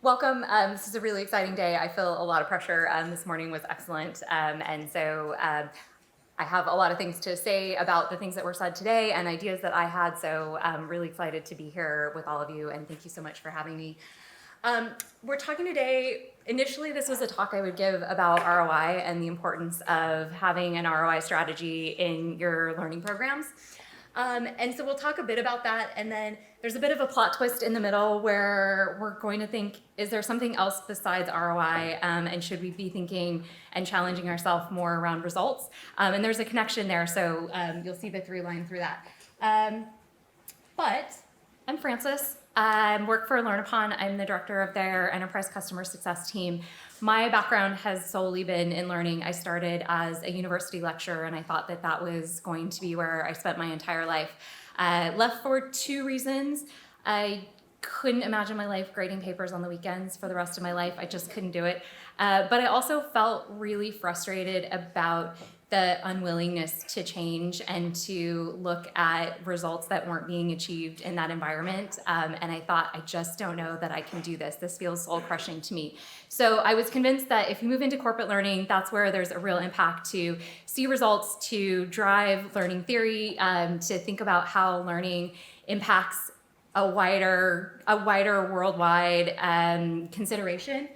Welcome. This is a really exciting day. I feel a lot of pressure. This morning was excellent. And so I have a lot of things to say about the things that were said today and ideas that I had. So I'm really excited to be here with all of you. And thank you so much for having me. We're talking today, initially this was a talk I would give about ROI and the importance of having an ROI strategy in your learning programs. And so we'll talk a bit about that, and then there's a bit of a plot twist in the middle where we're going to think, is there something else besides ROI, and should we be thinking and challenging ourselves more around results? And there's a connection there, so you'll see the through line through that. But I'm Frances. I work for LearnUpon. I'm the director of their enterprise customer success team. My background has solely been in learning. I started as a university lecturer, and I thought that that was going to be where I spent my entire life. Left for two reasons. I couldn't imagine my life grading papers on the weekends for the rest of my life. I just couldn't do it. But I also felt really frustrated about the unwillingness to change and to look at results that weren't being achieved in that environment. And I thought, I just don't know that I can do this. This feels soul-crushing to me. So I was convinced that if you move into corporate learning, that's where there's a real impact to see results, to drive learning theory, to think about how learning impacts a wider worldwide consideration.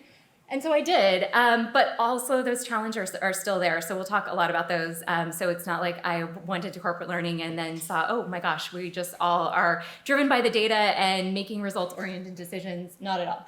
And so I did, but also those challenges are still there. So we'll talk a lot about those. So it's not like I went into corporate learning and then saw, oh my gosh, we just all are driven by the data and making results-oriented decisions. Not at all.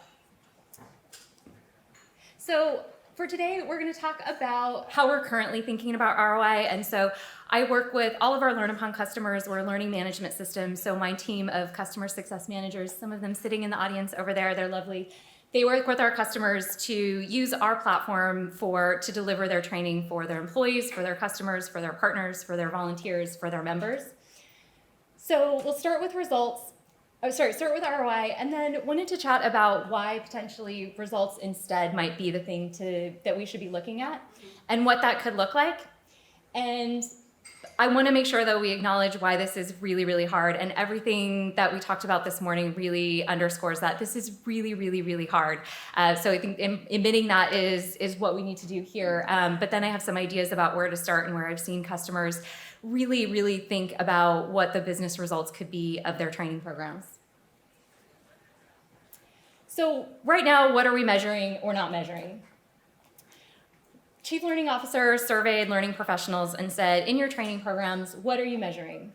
So for today, we're going to talk about how we're currently thinking about ROI. And so I work with all of our LearnUpon customers. We're a learning management system. So my team of customer success managers, some of them sitting in the audience over there, they're lovely. They work with our customers to use our platform to deliver their training for their employees, for their customers, for their partners, for their volunteers, for their members. So we'll start with start with ROI, and then wanted to chat about why potentially results instead might be the thing that we should be looking at and what that could look like. And I want to make sure that we acknowledge why this is really, really hard, and everything that we talked about this morning really underscores that this is really, really, really hard. So I think admitting that is what we need to do here. But then I have some ideas about where to start and where I've seen customers really, really think about what the business results could be of their training programs. So right now, what are we measuring or not measuring? Chief Learning Officer surveyed learning professionals and said, in your training programs, what are you measuring?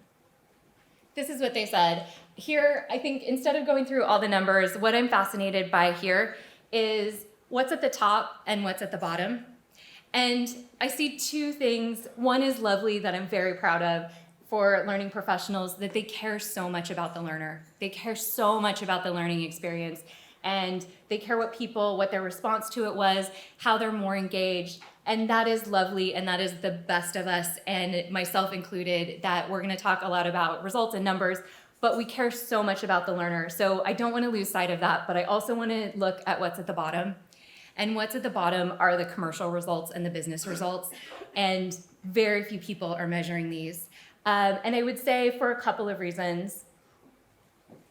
This is what they said. Here, I think instead of going through all the numbers, what I'm fascinated by here is what's at the top and what's at the bottom. And I see two things. One is lovely that I'm very proud of for learning professionals, that they care so much about the learner. They care so much about the learning experience. And they care what their response to it was, how they're more engaged. And that is lovely, and that is the best of us, and myself included, that we're gonna talk a lot about results and numbers, but we care so much about the learner. So I don't wanna lose sight of that, but I also wanna look at what's at the bottom. And what's at the bottom are the commercial results and the business results, and very few people are measuring these. And I would say for a couple of reasons.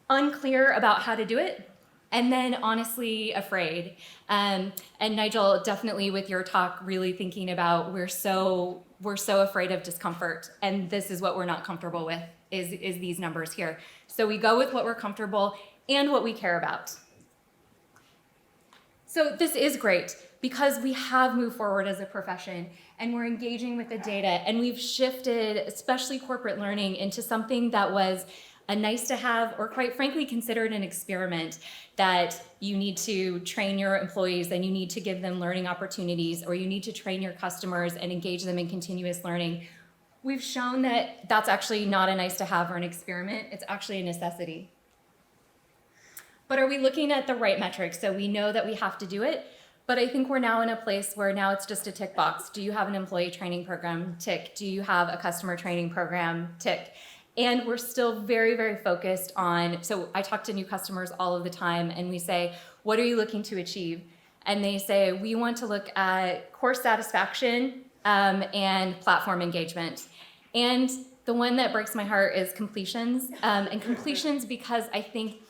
Unclear about how to do it, and then honestly afraid. And Nigel, definitely with your talk, really thinking about we're so afraid of discomfort, and this is what we're not comfortable with, is these numbers here. So we go with what we're comfortable and what we care about. So this is great because we have moved forward as a profession and we're engaging with the data, and we've shifted, especially corporate learning, into something that was a nice to have, or quite frankly considered an experiment, that you need to train your employees and you need to give them learning opportunities, or you need to train your customers and engage them in continuous learning. We've shown that that's actually not a nice to have or an experiment, it's actually a necessity. But are we looking at the right metrics? So we know that we have to do it, but I think we're now in a place where now it's just a tick box. Do you have an employee training program? Tick. Do you have a customer training program? Tick. And we're still very, very focused on, so I talk to new customers all of the time and we say, what are you looking to achieve? And they say, we want to look at course satisfaction and platform engagement. And the one that breaks my heart is completions. And completions, because I think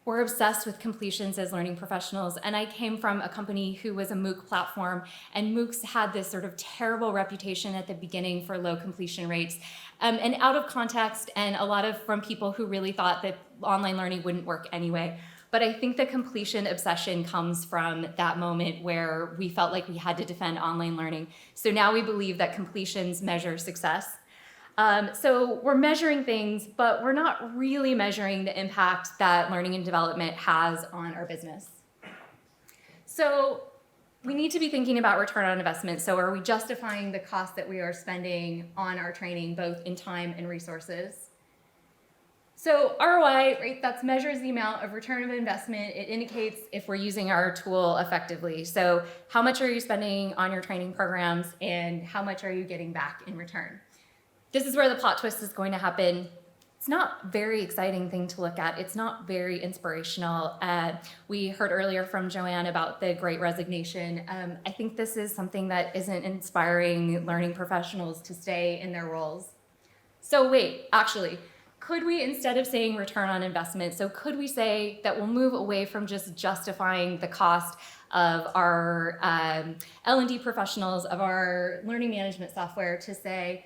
We're obsessed with completions as learning professionals, and I came from a company who was a MOOC platform, and MOOCs had this sort of terrible reputation at the beginning for low completion rates, and out of context, and a lot of from people who really thought that online learning wouldn't work anyway. But I think the completion obsession comes from that moment where we felt like we had to defend online learning. So now we believe that completions measure success. So we're measuring things, but we're not really measuring the impact that learning and development has on our business. So we need to be thinking about return on investment. So are we justifying the cost that we are spending on our training, both in time and resources? So ROI, right, that measures the amount of return of investment. It indicates if we're using our tool effectively. So how much are you spending on your training programs, and how much are you getting back in return? This is where the plot twist is going to happen. It's not a very exciting thing to look at. It's not very inspirational. We heard earlier from Joanne about the Great Resignation. I think this is something that isn't inspiring learning professionals to stay in their roles. So wait, actually, could we, instead of saying return on investment, so could we say that we'll move away from just justifying the cost of our L&D professionals, of our learning management software, to say,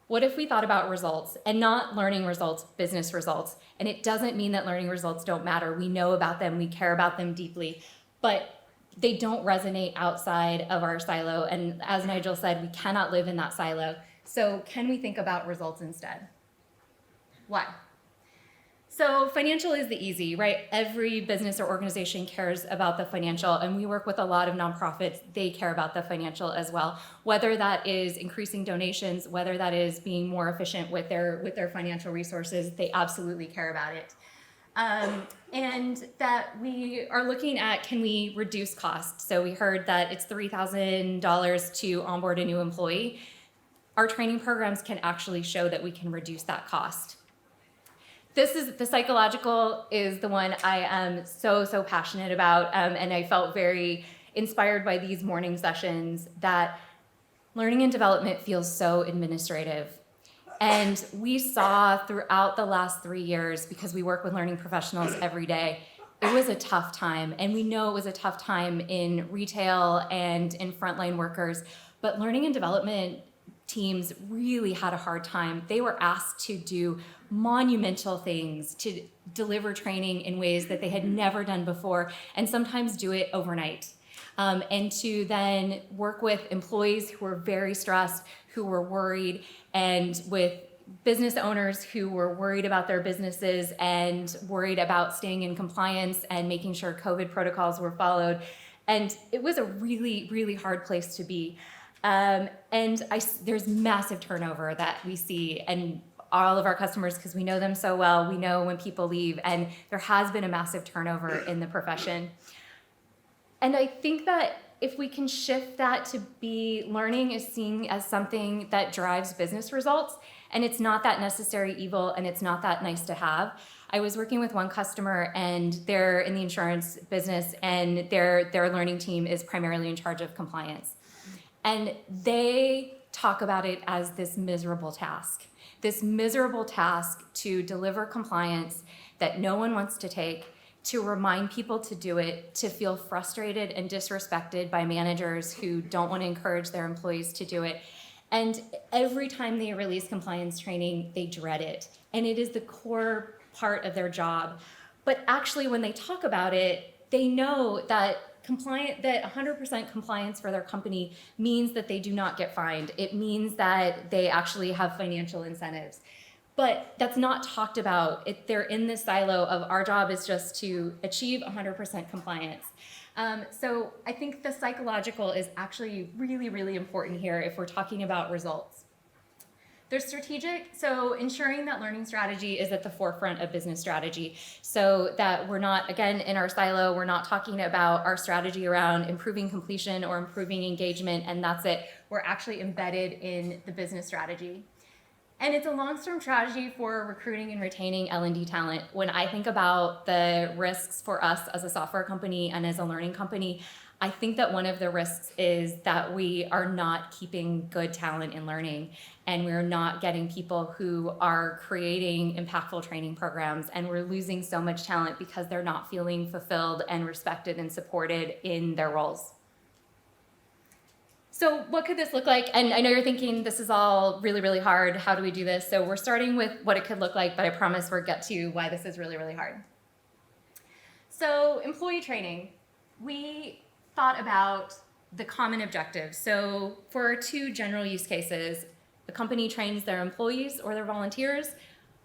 what if we thought about results, and not learning results, business results? And it doesn't mean that learning results don't matter. We know about them, we care about them deeply, but they don't resonate outside of our silo. And as Nigel said, we cannot live in that silo. So can we think about results instead? Why? So financial is the easy, right? Every business or organization cares about the financial, and we work with a lot of nonprofits. They care about the financial as well, whether that is increasing donations, whether that is being more efficient with their financial resources. They absolutely care about it. And that we are looking at, can we reduce costs? So we heard that it's $3,000 to onboard a new employee. Our training programs can actually show that we can reduce that cost. This is the psychological, is the one I am so passionate about, and I felt very inspired by these morning sessions, that learning and development feels so administrative. And we saw throughout the last 3 years, because we work with learning professionals every day, it was a tough time. And we know it was a tough time in retail and in frontline workers, but learning and development teams really had a hard time. They were asked to do monumental things, to deliver training in ways that they had never done before, and sometimes do it overnight. And to then work with employees who were very stressed, who were worried, and with business owners who were worried about their businesses and worried about staying in compliance and making sure COVID protocols were followed. And it was a really hard place to be. There's massive turnover that we see, and all of our customers, because we know them so well, we know when people leave, and there has been a massive turnover in the profession. And I think that if we can shift that to be learning is seen as something that drives business results, and it's not that necessary evil, and it's not that nice to have. I was working with one customer, and they're in the insurance business, and their learning team is primarily in charge of compliance. And they talk about it as this miserable task to deliver compliance that no one wants to take, to remind people to do it, to feel frustrated and disrespected by managers who don't want to encourage their employees to do it. And every time they release compliance training, they dread it. And it is the core part of their job. But actually, when they talk about it, they know that 100% compliance for their company means that they do not get fined. It means that they actually have financial incentives. But that's not talked about. They're in this silo of our job is just to achieve 100% compliance. So I think the psychological is actually really important here if we're talking about results. There's strategic, so ensuring that learning strategy is at the forefront of business strategy, so that we're not, again, in our silo, we're not talking about our strategy around improving completion or improving engagement, and that's it. We're actually embedded in the business strategy. And it's a long-term strategy for recruiting and retaining L&D talent. When I think about the risks for us as a software company and as a learning company, I think that one of the risks is that we are not keeping good talent in learning, and we're not getting people who are creating impactful training programs, and we're losing so much talent because they're not feeling fulfilled and respected and supported in their roles. So what could this look like? And I know you're thinking this is all really, really hard. How do we do this? So we're starting with what it could look like, but I promise we'll get to why this is really, really hard. So employee training. We thought about the common objectives. So for 2 general use cases, the company trains their employees or their volunteers,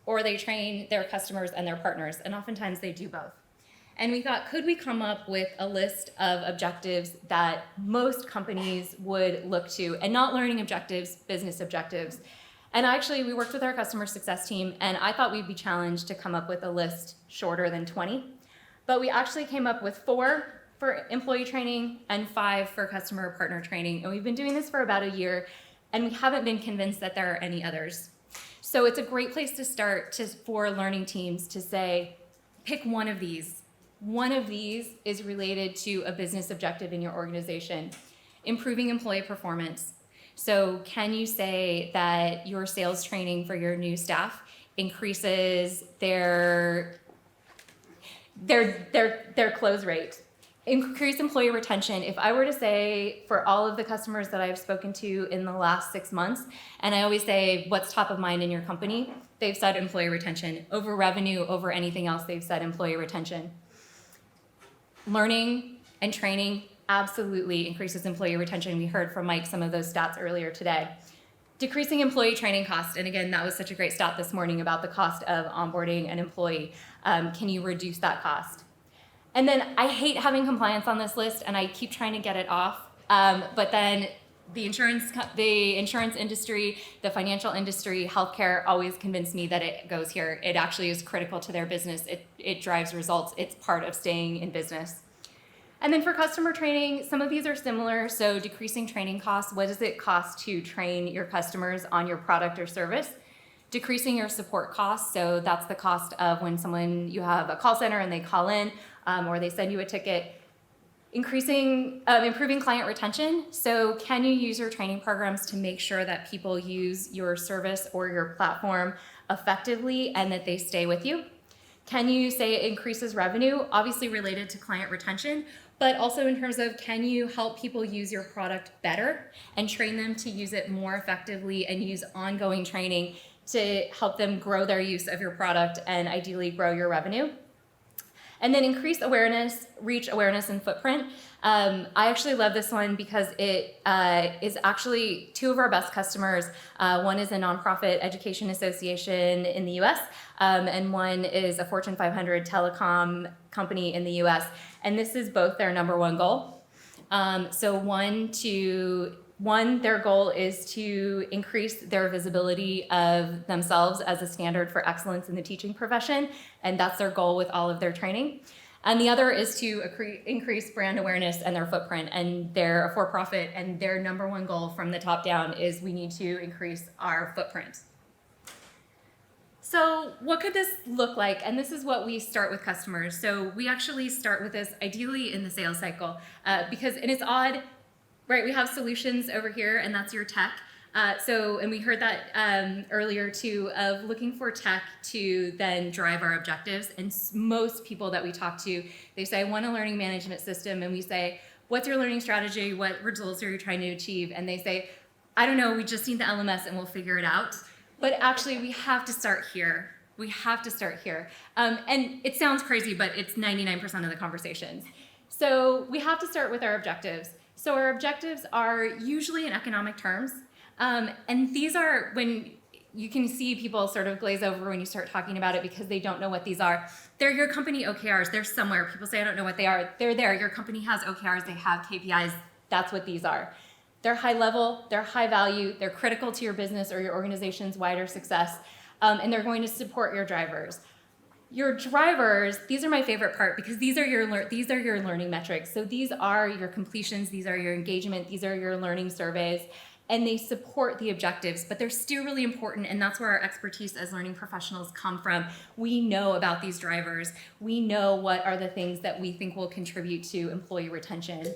or they train their customers and their partners, and oftentimes they do both. And we thought, could we come up with a list of objectives that most companies would look to, and not learning objectives, business objectives. And actually, we worked with our customer success team, and I thought we'd be challenged to come up with a list shorter than 20. But we actually came up with 4 for employee training and 5 for customer partner training. And we've been doing this for about a year, and we haven't been convinced that there are any others. So it's a great place to start for learning teams to say, pick one of these. One of these is related to a business objective in your organization. Improving employee performance. So can you say that your sales training for your new staff increases their close rate? Increase employee retention. If I were to say for all of the customers that I've spoken to in the last 6 months, and I always say, what's top of mind in your company? They've said employee retention. Over revenue, over anything else, they've said employee retention. Learning and training absolutely increases employee retention. We heard from Mike some of those stats earlier today. Decreasing employee training cost, and again, that was such a great stat this morning about the cost of onboarding an employee. Can you reduce that cost? And then I hate having compliance on this list, and I keep trying to get it off, but then the insurance industry, the financial industry, healthcare always convince me that it goes here. It actually is critical to their business. It drives results. It's part of staying in business. And then for customer training, some of these are similar. So decreasing training costs. What does it cost to train your customers on your product or service? Decreasing your support costs. So that's the cost of when you have a call center and they call in or they send you a ticket. Improving client retention. So can you use your training programs to make sure that people use your service or your platform effectively and that they stay with you? Can you say it increases revenue? Obviously related to client retention, but also in terms of can you help people use your product better and train them to use it more effectively and use ongoing training to help them grow their use of your product and ideally grow your revenue? And then increase awareness, reach, awareness, and footprint. I actually love this one because it is actually 2 of our best customers. One is a nonprofit education association in the US, and one is a Fortune 500 telecom company in the US. And this is both their number 1 goal. Their goal is to increase their visibility of themselves as a standard for excellence in the teaching profession, and that's their goal with all of their training. And the other is to increase brand awareness and their footprint, and they're a for-profit, and their number 1 goal from the top down is we need to increase our footprint. So what could this look like? And this is what we start with customers. So we actually start with this ideally in the sales cycle, and it's odd. Right, we have solutions over here, and that's your tech. And we heard that earlier too, of looking for tech to then drive our objectives. And most people that we talk to, they say, I want a learning management system. And we say, what's your learning strategy? What results are you trying to achieve? And they say, I don't know, we just need the LMS and we'll figure it out. But actually, we have to start here. We have to start here. And it sounds crazy, but it's 99% of the conversations. So we have to start with our objectives. So our objectives are usually in economic terms. And these are when you can see people sort of glaze over when you start talking about it because they don't know what these are. They're your company OKRs. They're somewhere. People say, I don't know what they are. They're there. Your company has OKRs. They have KPIs. That's what these are. They're high level. They're high value. They're critical to your business or your organization's wider success. And they're going to support your drivers. Your drivers, these are my favorite part because these are your learning metrics. So these are your completions, these are your engagement, these are your learning surveys, and they support the objectives, but they're still really important, and that's where our expertise as learning professionals come from. We know about these drivers. We know what are the things that we think will contribute to employee retention.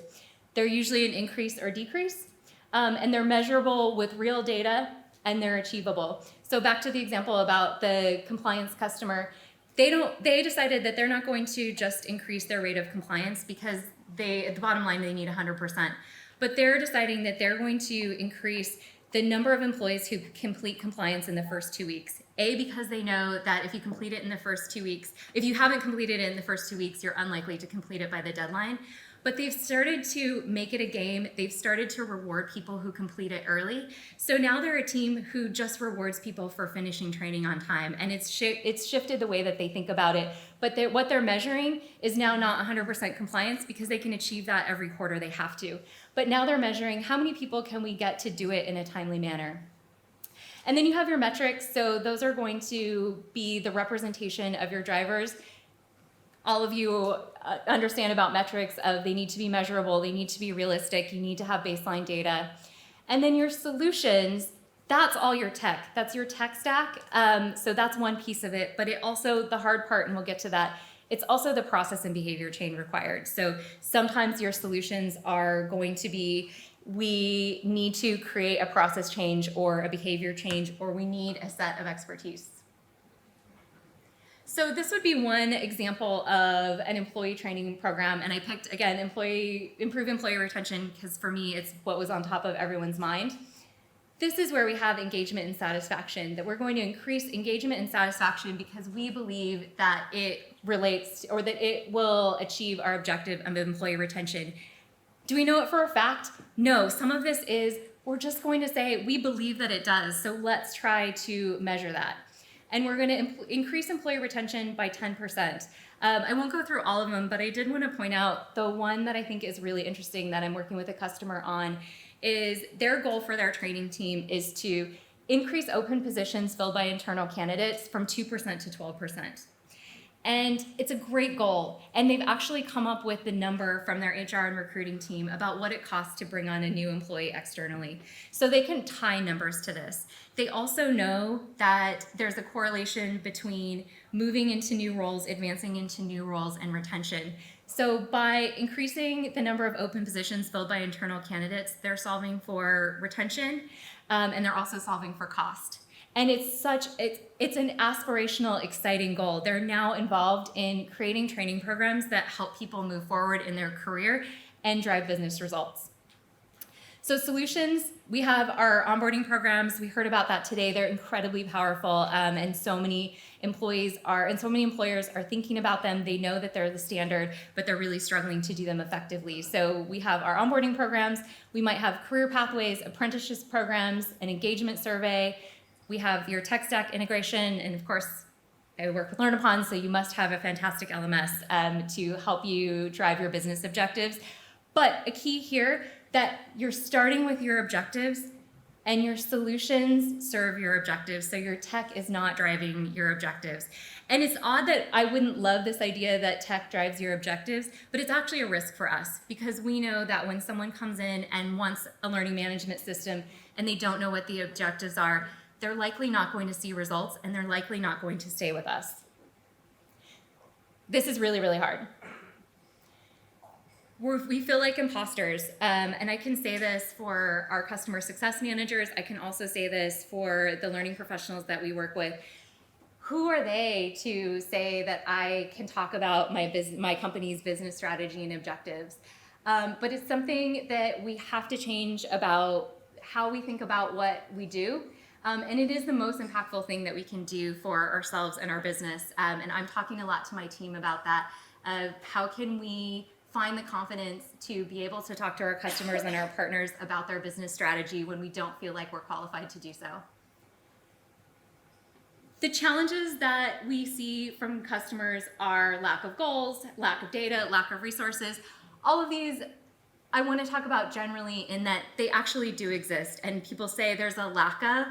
They're usually an increase or decrease, and they're measurable with real data, and they're achievable. So back to the example about the compliance customer, they decided that they're not going to just increase their rate of compliance because at the bottom line, they need 100%. But they're deciding that they're going to increase the number of employees who complete compliance in the first 2 weeks. Because they know that if you complete it in the first 2 weeks, if you haven't completed it in the first 2 weeks, you're unlikely to complete it by the deadline. But they've started to make it a game. They've started to reward people who complete it early. So now they're a team who just rewards people for finishing training on time. And it's shifted the way that they think about it. But what they're measuring is now not 100% compliance because they can achieve that every quarter they have to. But now they're measuring how many people can we get to do it in a timely manner. And then you have your metrics. So those are going to be the representation of your drivers. All of you understand about metrics of they need to be measurable, they need to be realistic, you need to have baseline data. And then your solutions, that's all your tech. That's your tech stack. So that's one piece of it, but it also, the hard part, and we'll get to that, it's also the process and behavior change required. So sometimes your solutions are going to be, we need to create a process change or a behavior change, or we need a set of expertise. So this would be one example of an employee training program, and I picked, again, improve employee retention, because for me, it's what was on top of everyone's mind. This is where we have engagement and satisfaction, that we're going to increase engagement and satisfaction because we believe that it relates, or that it will achieve our objective of employee retention. Do we know it for a fact? No, some of this is, we're just going to say, we believe that it does, so let's try to measure that. And we're going to increase employee retention by 10%. I won't go through all of them, but I did want to point out the one that I think is really interesting that I'm working with a customer on is their goal for their training team is to increase open positions filled by internal candidates from 2% to 12%. And it's a great goal. And they've actually come up with the number from their HR and recruiting team about what it costs to bring on a new employee externally. So they can tie numbers to this. They also know that there's a correlation between moving into new roles, advancing into new roles, and retention. So by increasing the number of open positions filled by internal candidates, they're solving for retention, and they're also solving for cost. And it's an aspirational, exciting goal. They're now involved in creating training programs that help people move forward in their career and drive business results. So solutions, we have our onboarding programs. We heard about that today. They're incredibly powerful, and so many employers are thinking about them. They know that they're the standard, but they're really struggling to do them effectively. So we have our onboarding programs. We might have career pathways, apprenticeship programs, an engagement survey. We have your tech stack integration, and of course, I work with LearnUpon, so you must have a fantastic LMS to help you drive your business objectives. But a key here, that you're starting with your objectives and your solutions serve your objectives, so your tech is not driving your objectives. And it's odd that I wouldn't love this idea that tech drives your objectives, but it's actually a risk for us because we know that when someone comes in and wants a learning management system and they don't know what the objectives are, they're likely not going to see results and they're likely not going to stay with us. This is really, really hard. We feel like imposters, and I can say this for our customer success managers. I can also say this for the learning professionals that we work with. Who are they to say that I can talk about my company's business strategy and objectives? But it's something that we have to change about how we think about what we do. And it is the most impactful thing that we can do for ourselves and our business. And I'm talking a lot to my team about that, of how can we find the confidence to be able to talk to our customers and our partners about their business strategy when we don't feel like we're qualified to do so. The challenges that we see from customers are lack of goals, lack of data, lack of resources. All of these I want to talk about generally in that they actually do exist, and people say there's a lack of,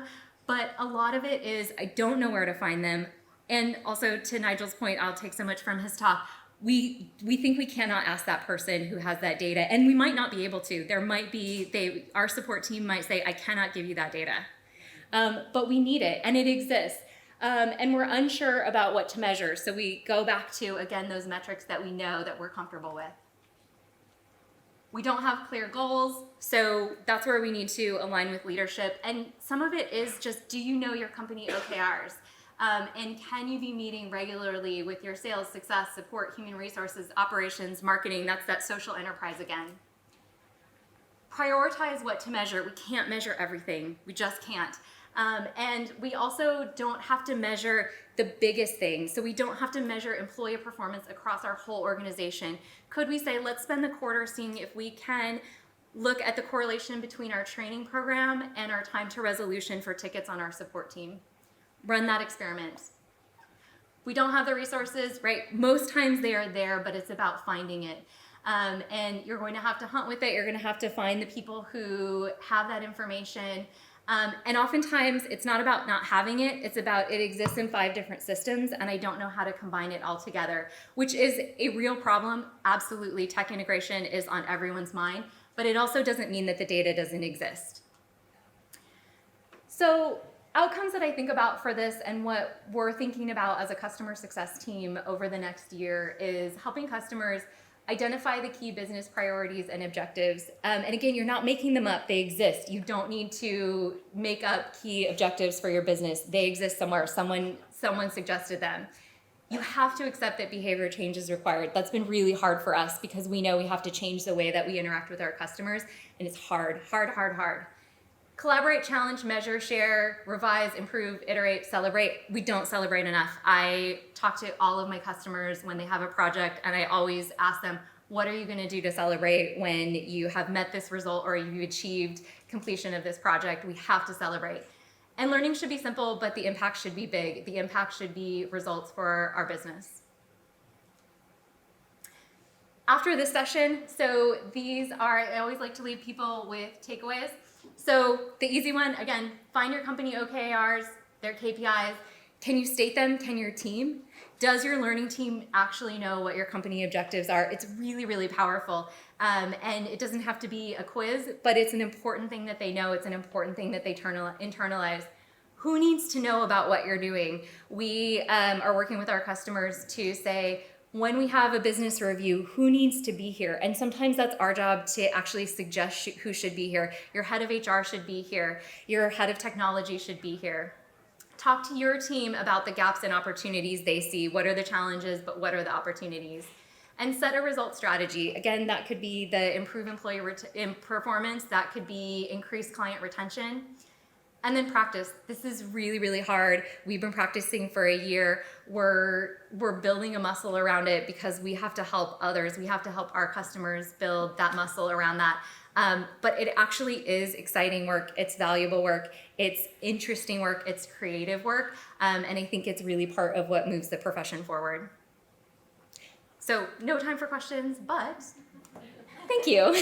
but a lot of it is I don't know where to find them. And also to Nigel's point, I'll take so much from his talk, we think we cannot ask that person who has that data, and we might not be able to. There might be, our support team might say, I cannot give you that data. But we need it, and it exists. And we're unsure about what to measure. So we go back to, again, those metrics that we know that we're comfortable with. We don't have clear goals, so that's where we need to align with leadership. And some of it is just, do you know your company OKRs? And can you be meeting regularly with your sales, success, support, human resources, operations, marketing? That's that social enterprise again. Prioritize what to measure. We can't measure everything. We just can't. And we also don't have to measure the biggest things. So we don't have to measure employee performance across our whole organization. Could we say, let's spend the quarter seeing if we can look at the correlation between our training program and our time to resolution for tickets on our support team? Run that experiment. We don't have the resources, right? Most times they are there, but it's about finding it. And you're going to have to hunt with it. You're going to have to find the people who have that information. And oftentimes it's not about not having it. It's about it exists in 5 different systems and I don't know how to combine it all together, which is a real problem. Absolutely, tech integration is on everyone's mind, but it also doesn't mean that the data doesn't exist. So outcomes that I think about for this and what we're thinking about as a customer success team over the next year is helping customers identify the key business priorities and objectives. And again, you're not making them up, they exist. You don't need to make up key objectives for your business. They exist somewhere, someone suggested them. You have to accept that behavior change is required. That's been really hard for us because we know we have to change the way that we interact with our customers, and it's hard. Collaborate, challenge, measure, share, revise, improve, iterate, celebrate. We don't celebrate enough. I talk to all of my customers when they have a project and I always ask them, what are you gonna do to celebrate when you have met this result or you've achieved completion of this project? We have to celebrate. And learning should be simple, but the impact should be big. The impact should be results for our business. After this session, so these are, I always like to leave people with takeaways. So the easy one, again, find your company OKRs, their KPIs. Can you state them? Can your team? Does your learning team actually know what your company objectives are? It's really, really powerful. And it doesn't have to be a quiz, but it's an important thing that they know. It's an important thing that they internalize. Who needs to know about what you're doing? We are working with our customers to say, when we have a business review, who needs to be here? And sometimes that's our job to actually suggest who should be here. Your head of HR should be here. Your head of technology should be here. Talk to your team about the gaps and opportunities they see. What are the challenges, but what are the opportunities? And set a result strategy. Again, that could be the improve employee performance. That could be increased client retention. And then practice. This is really, really hard. We've been practicing for a year. We're building a muscle around it because we have to help others. We have to help our customers build that muscle around that. But it actually is exciting work. It's valuable work. It's interesting work. It's creative work. And I think it's really part of what moves the profession forward. So no time for questions, but thank you.